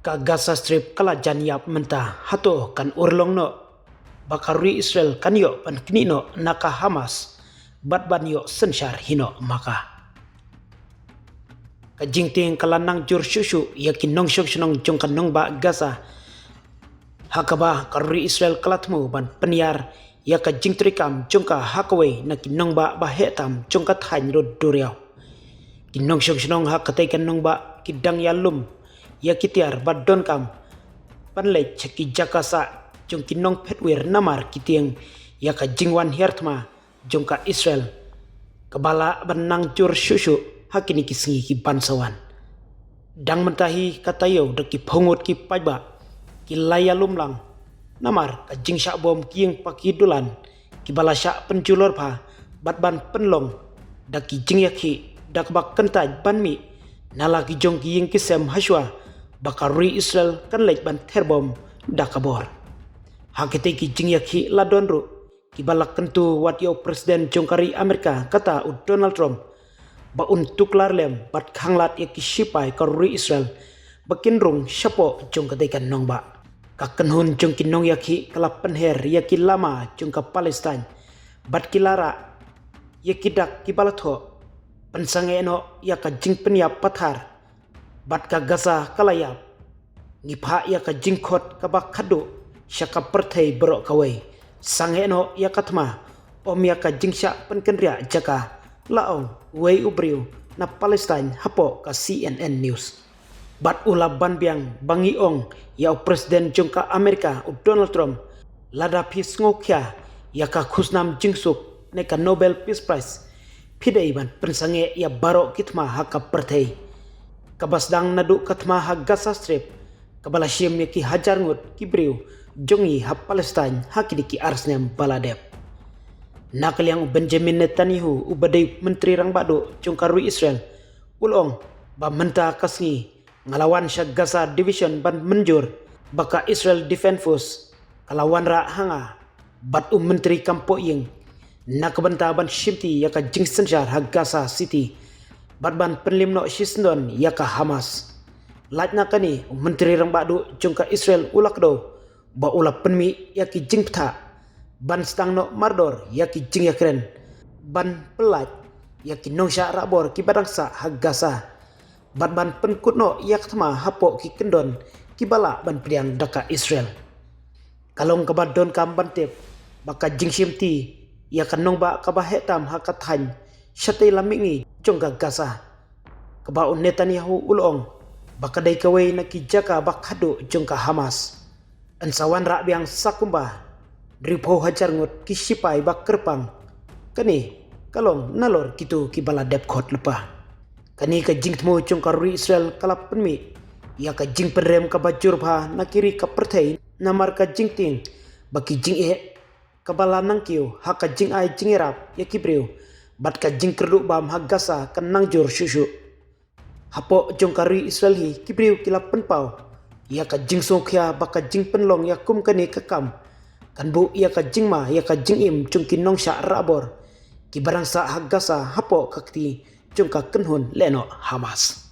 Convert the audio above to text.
ka Gaza Strip kala janyap menta hato kan urlong no bakarui Israel kan yo pan kini no naka Hamas bat ban yo sensyar hino maka ka jingting kala nang jur shushu yakin nong shok shnong jong kan nong ba Gaza hakaba karui Israel kalatmu ban peniar ya ka jingtrikam jong ka hakawai na kinong ba hetam jong ka thain ro duriao kinong shok shnong hakatai kan nong ba kidang yalum ya kitiar badon kam panle cheki jakasa jong kinong petwir namar kitieng ya ka jingwan hertma jong ka Israel kabala banang jur shushu hakini kisingi ki bansawan dang mentahi katayo deki phongot ki pajba ki layalum lang namar ka jing syak bom kieng pakidulan ki balasya penjulor pha batban penlong daki jing yakhi dakbak kentaj banmi nala ki jong ki yeng kisem haswa bakarui Israel kan lek ban terbom dakabor hakete ki jing yakhi ladon ru ki balak kentu wat yo presiden jongkari Amerika kata Donald Trump ba untuk larlem bat khanglat yaki sipai karui Israel bakinrung syapo jong kadaikan nong ba kakenhun jong kinong yaki kala penher yaki lama jong ka Palestine bat kilara yaki dak ki balatho pensange no yaka jing penyap pathar bat ka Gaza kalayap ngipha yaka jingkhot ka ba khadu syaka perthai berok kawai sange no yakatma om yaka jingsya penkenria jaka laong wei ubriu na Palestine hapo ka CNN News bat ula ban biang bangi ong ya presiden jongka Amerika Donald Trump lada pis ngokya yaka khusnam jingsuk neka Nobel Peace Prize pidai ban pensange ya barok kitma haka perthai kabasdang nadu katma ha Gaza Strip kabala syem yaki hajar ngut kibriu jongi ha Palestine hakidi ki arsnem baladep nakal yang Benjamin Netanyahu ubadai menteri rang bado jongkarui Israel ulong ba menta kasngi ngalawan sya Gaza Division ban menjur baka Israel Defense Force kalawan ra hanga bat menteri kampo yeng nakabenta ban shimti yaka jingsen syar ha Gaza City bat ban penlimno shisndon yaka Hamas latna kani menteri rang bado jongka Israel ulakdo ba ula penmi yaki jingpta ban stangno mardor yaki jing yakren ban pelat yaki nongsya rabor ki badangsa ha Gaza bat ban penkutno yak thma hapo ki kendon ki bala ban priang daka Israel kalong kabadon kam bantep baka jing simti yakan nongba kabahetam hakathan syatay lamingi jongga Gaza kabaon Netanyahu ulong baka dai kawai nakijaka bakhado jongka Hamas ansawan ra biang sakumba dripo hajar ngut kisipai bak kerpang kani kalong nalor kitu kibala dep khot lepa kani ka jingtmo chung karui Israel kalap penmi ya ka jing perem ka bajur pha nakiri ka perthai namar ka jingting baki jing e kabala nangkiu ha ka jing ai jingirap ya kibreu bat ka jing kerdu bam ha Gaza kan nangjur shushu hapo chung karui Israel hi kibreu kilap penpau ya ka jing songkhya baka jing penlong ya kum kani kakam kan bu ya ka jingma ya ka jingim chungkin nong sya rabor ki barang sa ha Gaza hapo kakti chungka kenhun leno Hamas